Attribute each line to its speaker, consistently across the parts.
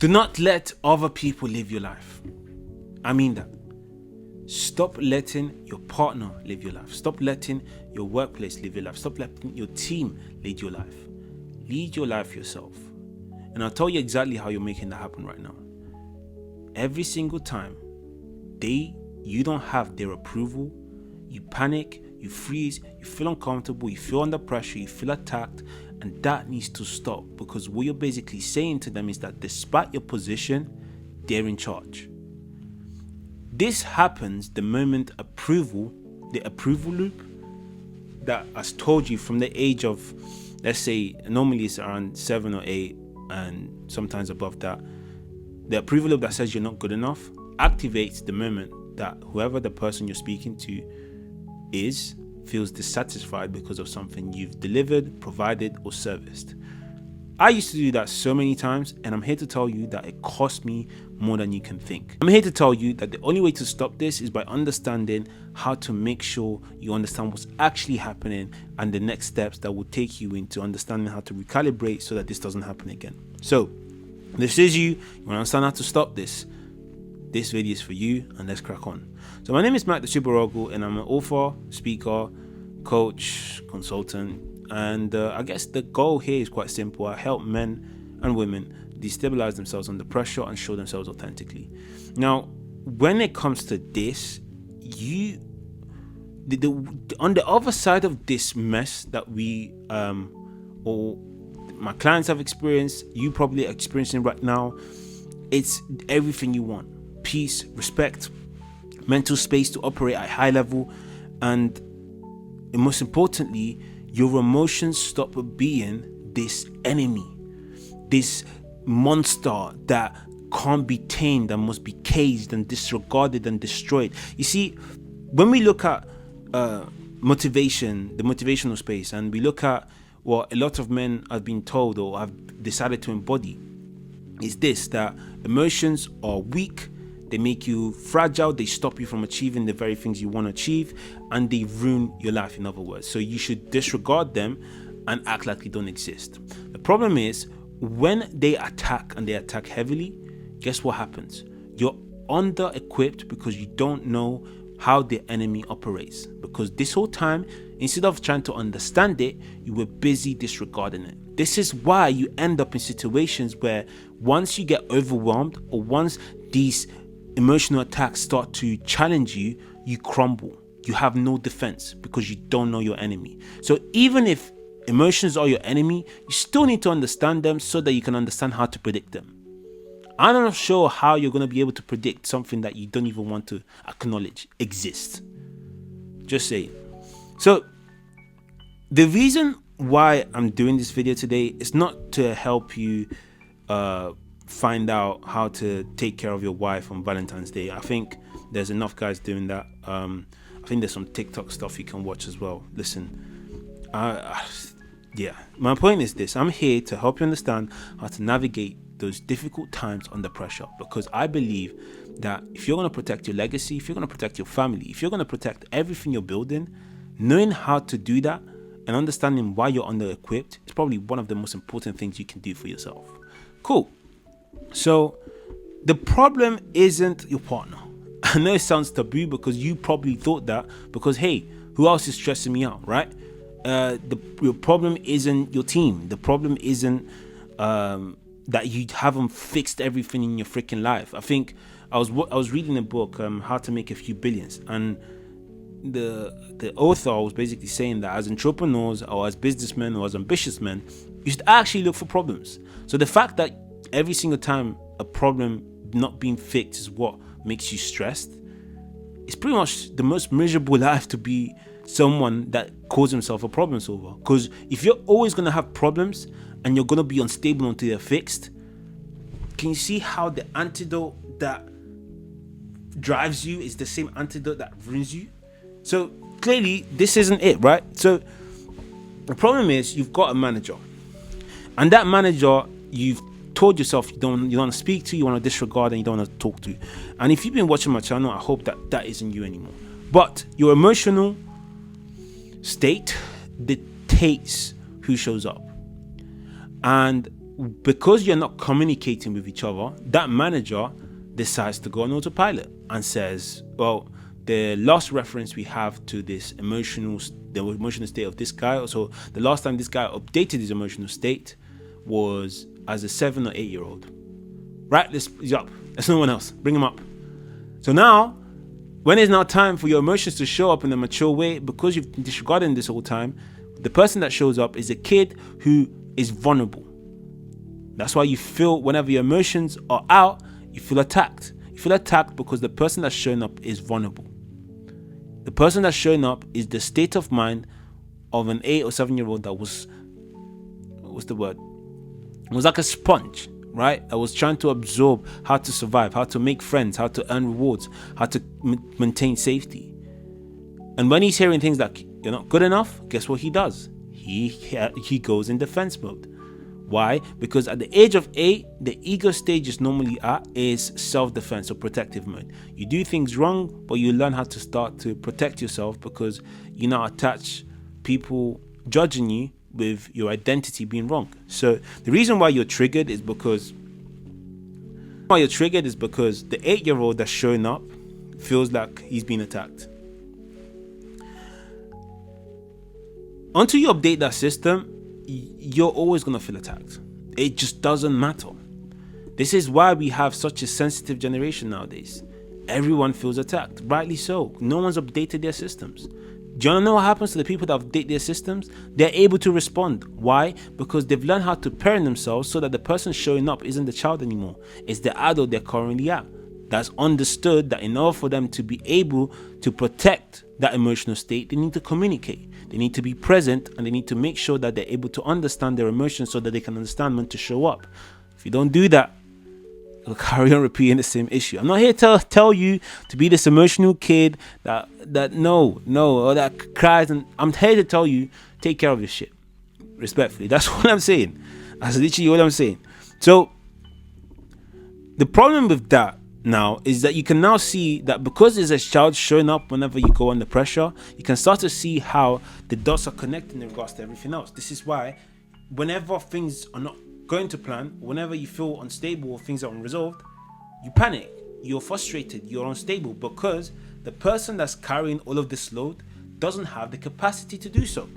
Speaker 1: Do not let other people live your life. I mean that. Stop letting your partner live your life. Stop letting your workplace live your life. Stop letting your team lead your life. Lead your life yourself. And I'll tell you exactly how you're making that happen right now. Every single time you don't have their approval, you panic, you freeze, you feel uncomfortable, you feel under pressure, you feel attacked, and that needs to stop, because what you're basically saying to them is that despite your position, they're in charge. This happens the moment the approval loop that has told you from the age of, let's say, normally it's around 7 or 8 and sometimes above that, the approval loop that says you're not good enough activates the moment that whoever the person you're speaking to feels dissatisfied because of something you've delivered, provided, or serviced. I used to do that so many times, and I'm here to tell you that it cost me more than you can think. I'm here to tell you that the only way to stop this is by understanding how to make sure you understand what's actually happening and the next steps that will take you into understanding how to recalibrate so that this doesn't happen again. So, this is you want to understand how to stop this. This video is for you, and let's crack on. So my name is Matt the Super, and I'm an author, speaker, coach, consultant, and I guess the goal here is quite simple. I help men and women destabilize themselves under pressure and show themselves authentically. Now, when it comes to this, on the other side of this mess that we or my clients have experienced, you probably are experiencing right now, it's everything you want: peace, respect, mental space to operate at a high level, and most importantly, your emotions stop being this enemy, this monster that can't be tamed and must be caged and disregarded and destroyed. You see, when we look at motivation, the motivational space, and we look at what a lot of men have been told or have decided to embody, is this: that emotions are weak, they make you fragile, they stop you from achieving the very things you want to achieve, and they ruin your life, in other words. So you should disregard them and act like they don't exist. The problem is, when they attack, and they attack heavily, guess what happens? You're under-equipped because you don't know how the enemy operates. Because this whole time, instead of trying to understand it, you were busy disregarding it. This is why you end up in situations where once you get overwhelmed, or once these emotional attacks start to challenge you, you crumble. You have no defense because you don't know your enemy. So even if emotions are your enemy, you still need to understand them so that you can understand how to predict them. I'm not sure how you're going to be able to predict something that you don't even want to acknowledge exists. Just saying. So the reason why I'm doing this video today is not to help you find out how to take care of your wife on Valentine's Day. I think there's enough guys doing that. I think there's some TikTok stuff you can watch as well. Listen, yeah, my point is this: I'm here to help you understand how to navigate those difficult times under pressure, because I believe that if you're going to protect your legacy, if you're going to protect your family, if you're going to protect everything you're building, knowing how to do that and understanding why you're under-equipped is probably one of the most important things you can do for yourself. Cool. So the problem isn't your partner. I know it sounds taboo because you probably thought that, because hey, who else is stressing me out, right? Your problem isn't your team. The problem isn't that you haven't fixed everything in your freaking life. I think I was reading a book, How to Make a Few Billions, and the author was basically saying that as entrepreneurs or as businessmen or as ambitious men, you should actually look for problems. So the fact that every single time a problem not being fixed is what makes you stressed, it's pretty much the most miserable life to be someone that calls himself a problem solver. Because if you're always going to have problems and you're going to be unstable until they're fixed, can you see how the antidote that drives you is the same antidote that ruins you? So clearly this isn't it, right? So the problem is you've got a manager, and that manager you've told yourself you don't want to speak to, you want to disregard, and you don't want to talk to. And if you've been watching my channel, I hope that isn't you anymore. But your emotional state dictates who shows up. And because you're not communicating with each other, that manager decides to go on autopilot and says, well, the last reference we have to the emotional state of this guy, so the last time this guy updated his emotional state was as a 7 or 8 year old. Right, he's up. There's no one else. Bring him up. So now, when it's now time for your emotions to show up in a mature way, because you've disregarded this whole time, the person that shows up is a kid who is vulnerable. That's why you feel, whenever your emotions are out, you feel attacked. You feel attacked because the person that's showing up is vulnerable. The person that's showing up is the state of mind of an 8 or 7 year old that was, what's the word? It was like a sponge, right? I was trying to absorb how to survive, how to make friends, how to earn rewards, how to maintain safety. And when he's hearing things like, you're not good enough, guess what he does? He goes in defense mode. Why? Because at the age of 8, the ego stage is normally at is self-defense or protective mode. You do things wrong, but you learn how to start to protect yourself because you now attach people judging you with your identity being wrong. So the reason why you're triggered is because the 8-year-old that's showing up feels like he's been attacked. Until you update that system, you're always going to feel attacked. It just doesn't matter. This is why we have such a sensitive generation nowadays. Everyone feels attacked, rightly so. No one's updated their systems. Do you want to know what happens to the people that update their systems? They're able to respond. Why? Because they've learned how to parent themselves so that the person showing up isn't the child anymore. It's the adult they're currently at. That's understood that in order for them to be able to protect that emotional state, they need to communicate. They need to be present, and they need to make sure that they're able to understand their emotions so that they can understand when to show up. If you don't do that, you'll carry on repeating the same issue. I'm not here to tell you to be this emotional kid that or that cries. And I'm here to tell you, take care of your shit. Respectfully. That's what I'm saying. That's literally what I'm saying. So the problem with that now is that you can now see that because there's a child showing up whenever you go under pressure, you can start to see how the dots are connecting in regards to everything else. This is why whenever things are not going to plan, whenever you feel unstable or things are unresolved, you panic, you're frustrated, you're unstable, because the person that's carrying all of this load doesn't have the capacity to do so.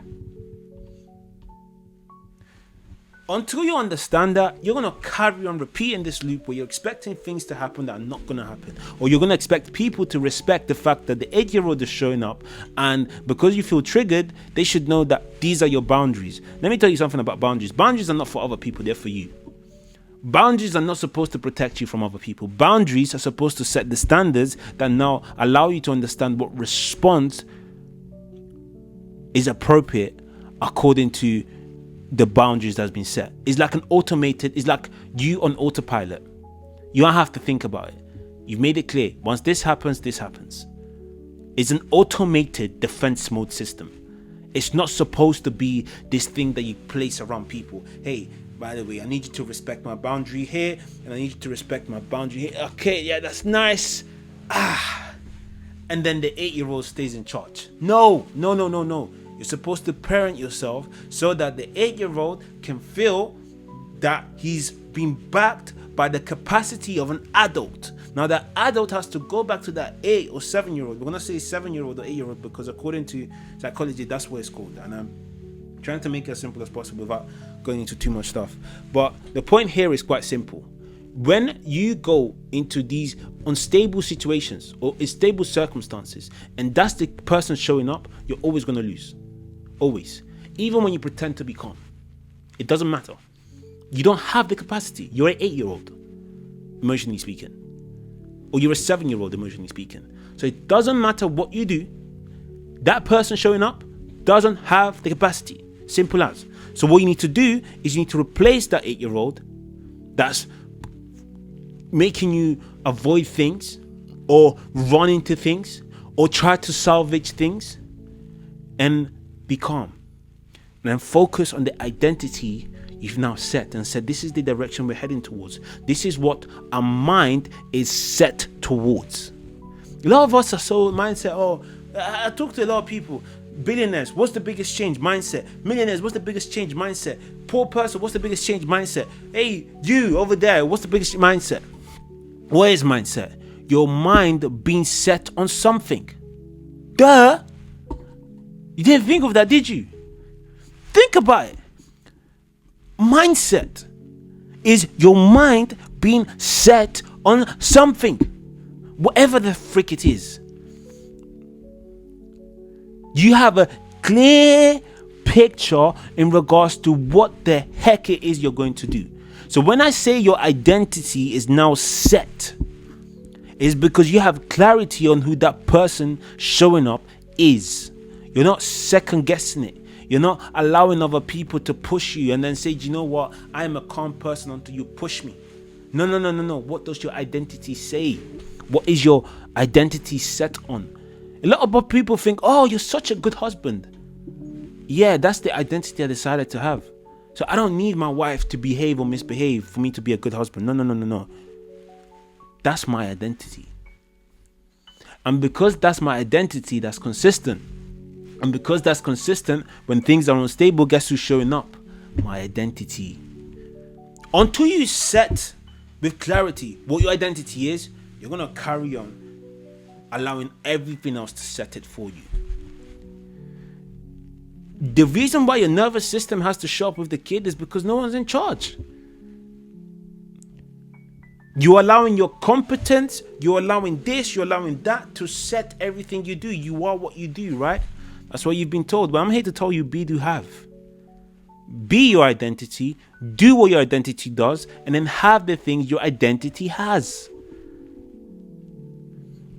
Speaker 1: Until you understand that, you're going to carry on repeating this loop where you're expecting things to happen that are not going to happen. Or you're going to expect people to respect the fact that the 8-year-old is showing up, and because you feel triggered, they should know that these are your boundaries. Let me tell you something about boundaries. Boundaries are not for other people, they're for you. Boundaries are not supposed to protect you from other people. Boundaries are supposed to set the standards that now allow you to understand what response is appropriate according to the boundaries that's been set. It's like it's like you on autopilot. You don't have to think about it. You've made it clear. Once this happens, this happens. It's an automated defense mode system. It's not supposed to be this thing that you place around people. Hey, by the way, I need you to respect my boundary here, and I need you to respect my boundary here. Okay, yeah, that's nice. And then the 8-year-old stays in charge. No. You're supposed to parent yourself so that the 8-year-old can feel that he's been backed by the capacity of an adult. Now that adult has to go back to that 8 or 7-year-old. We're going to say 7-year-old or 8-year-old because according to psychology, that's what it's called. And I'm trying to make it as simple as possible without going into too much stuff. But the point here is quite simple. When you go into these unstable situations or unstable circumstances, and that's the person showing up, you're always going to lose. Always. Even when you pretend to be calm. It doesn't matter. You don't have the capacity. You're an 8-year-old, emotionally speaking. Or you're a 7-year-old, emotionally speaking. So it doesn't matter what you do. That person showing up doesn't have the capacity. Simple as. So what you need to do is you need to replace that 8-year-old that's making you avoid things or run into things or try to salvage things, and be calm. And then focus on the identity you've now set and said, this is the direction we're heading towards. This is what our mind is set towards. A lot of us are so mindset, I talk to a lot of people. Billionaires, what's the biggest change? Mindset. Millionaires, what's the biggest change? Mindset. Poor person, what's the biggest change? Mindset. Hey, you over there, what's the biggest mindset? What is mindset? Your mind being set on something. Duh. You didn't think of that, did you? Think about it. Mindset is your mind being set on something. Whatever the frick it is. You have a clear picture in regards to what the heck it is you're going to do. So when I say your identity is now set, it's because you have clarity on who that person showing up is. You're not second guessing it. You're not allowing other people to push you and then say, you know what, I am a calm person until you push me. No. What does your identity say? What is your identity set on? A lot of people think, oh, you're such a good husband. Yeah, that's the identity I decided to have. So I don't need my wife to behave or misbehave for me to be a good husband. No. That's my identity. And because that's my identity, that's consistent. And because that's consistent, when things are unstable, guess who's showing up? My identity. Until you set with clarity what your identity is, you're going to carry on allowing everything else to set it for you. The reason why your nervous system has to show up with the kid is because no one's in charge. You're allowing your competence, you're allowing this, you're allowing that to set everything you do. You are what you do, right? That's what you've been told. But I'm here to tell you, be, do, have. Be your identity, do what your identity does, and then have the things your identity has.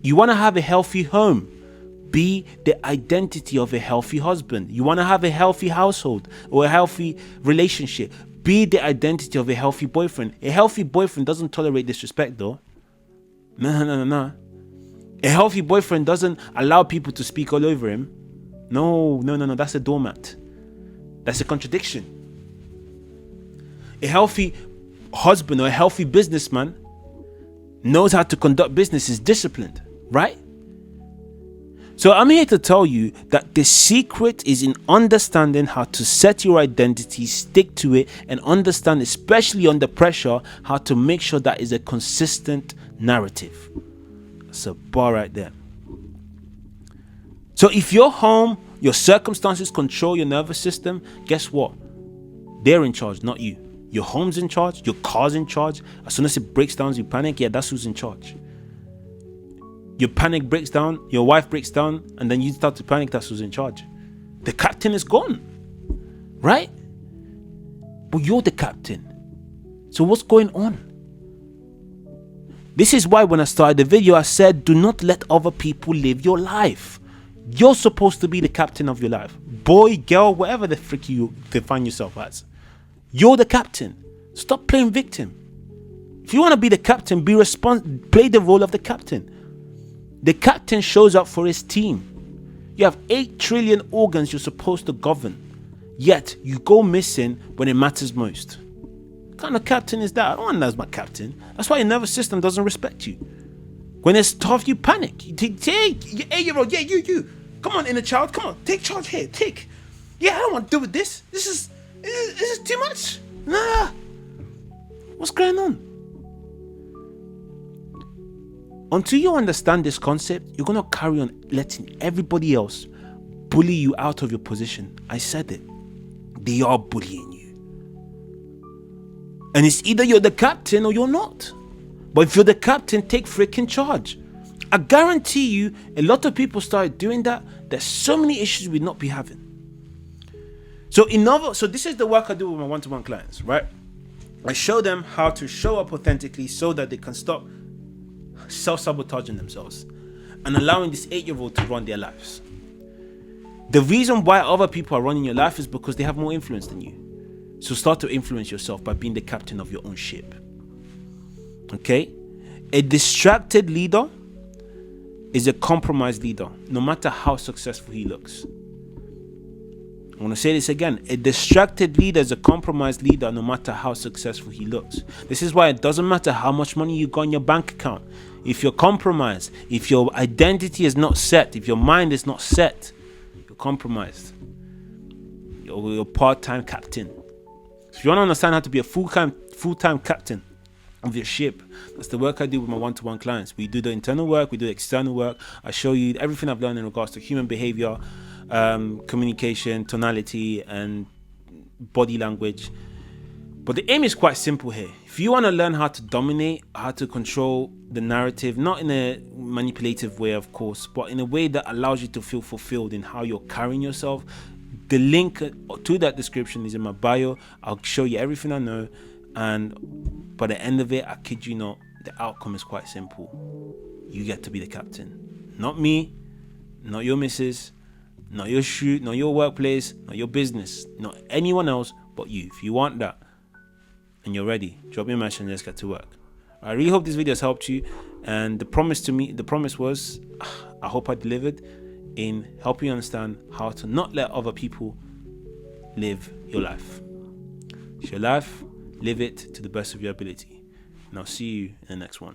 Speaker 1: You want to have a healthy home. Be the identity of a healthy husband. You want to have a healthy household or a healthy relationship. Be the identity of a healthy boyfriend. A healthy boyfriend doesn't tolerate disrespect though. No. A healthy boyfriend doesn't allow people to speak all over him. No. That's a doormat. That's a contradiction. A healthy husband or a healthy businessman knows how to conduct business, is disciplined, right? So I'm here to tell you that the secret is in understanding how to set your identity, stick to it, and understand, especially under pressure, how to make sure that is a consistent narrative. That's a bar right there. So if your home, your circumstances control your nervous system, guess what? They're in charge, not you. Your home's in charge, your car's in charge. As soon as it breaks down, you panic. Yeah, that's who's in charge. Your panic breaks down, your wife breaks down, and then you start to panic, that's who's in charge. The captain is gone, right? But you're the captain. So what's going on? This is why when I started the video, I said, do not let other people live your life. You're supposed to be the captain of your life. Boy, girl, whatever the frick you define yourself as. You're the captain. Stop playing victim. If you want to be the captain, play the role of the captain. The captain shows up for his team. You have 8 trillion organs you're supposed to govern. Yet, you go missing when it matters most. What kind of captain is that? I don't want that as my captain. That's why your nervous system doesn't respect you. When it's tough, you panic. You take, hey, 8-year-old, yeah, you. Come on, inner child, come on, take charge here, take. Yeah, I don't want to deal with this. This is too much. Nah. What's going on? Until you understand this concept, you're going to carry on letting everybody else bully you out of your position. I said it. They are bullying you. And it's either you're the captain or you're not. But if you're the captain, take freaking charge. I guarantee you, a lot of people started doing that. There's so many issues we'd not be having. So this is the work I do with my one-to-one clients, right? I show them how to show up authentically so that they can stop self-sabotaging themselves and allowing this 8-year-old to run their lives. The reason why other people are running your life is because they have more influence than you. So start to influence yourself by being the captain of your own ship. Okay? A distracted leader is a compromised leader, no matter how successful he looks. I want to say this again. A distracted leader is a compromised leader, no matter how successful he looks. This is why it doesn't matter how much money you got in your bank account. If you're compromised, if your identity is not set, if your mind is not set, you're compromised. You're a part-time captain. So if you want to understand how to be a full-time captain of your ship, that's the work I do with my one-to-one clients. We do the internal work, we do the external work. I show you everything I've learned in regards to human behavior, communication, tonality, and body language. But the aim is quite simple here. If you want to learn how to dominate, how to control the narrative, not in a manipulative way, of course, but in a way that allows you to feel fulfilled in how you're carrying yourself, the link to that description is in my bio. I'll show you everything I know, and by the end of it, I kid you not, the outcome is quite simple. You get to be the captain. Not me, not your missus, not your shoot, not your workplace, not your business, not anyone else but you. If you want that and you're ready, drop me a message and let's get to work. I really hope this video has helped you, and the promise was, I hope I delivered in helping you understand how to not let other people live your life. It's your life, live it to the best of your ability. And I'll see you in the next one.